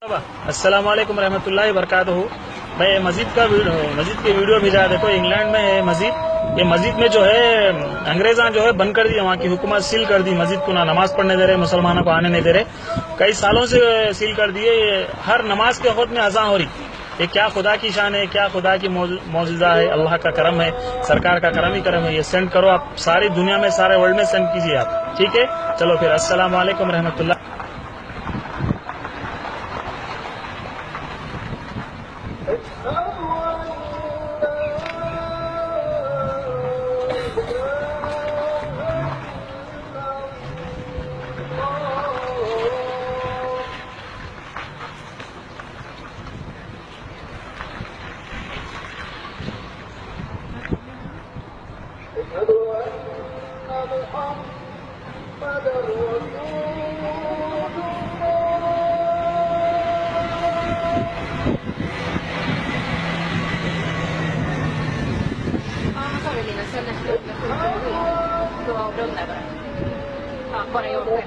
अस्सलाम वालेकुम रहमतुल्लाहि वबरकातुहू। मैं मस्जिद की वीडियो भेजा। देखो इंग्लैंड में है मस्जिद। ये मस्जिद में जो है अंग्रेजा जो है बंद कर दी, वहाँ की हुकूमत सील कर दी मस्जिद को, ना नमाज पढ़ने दे रहे, मुसलमानों को आने नहीं दे रहे। कई सालों से सील कर दिए। हर नमाज के वक्त में अज़ान हो रही। ये क्या खुदा की शान है, क्या खुदा की मौजूदा है, अल्लाह का करम है, सरकार का करम ही करम है। ये सेंड करो आप, सारी दुनिया में, सारे वर्ल्ड में सेंड कीजिए आप, ठीक है। चलो फिर, अस्सलाम वालेकुम रहमतुल्लाह। Bara jag själv.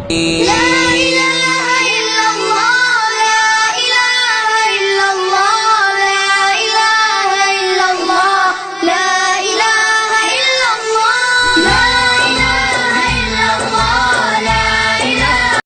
Ja.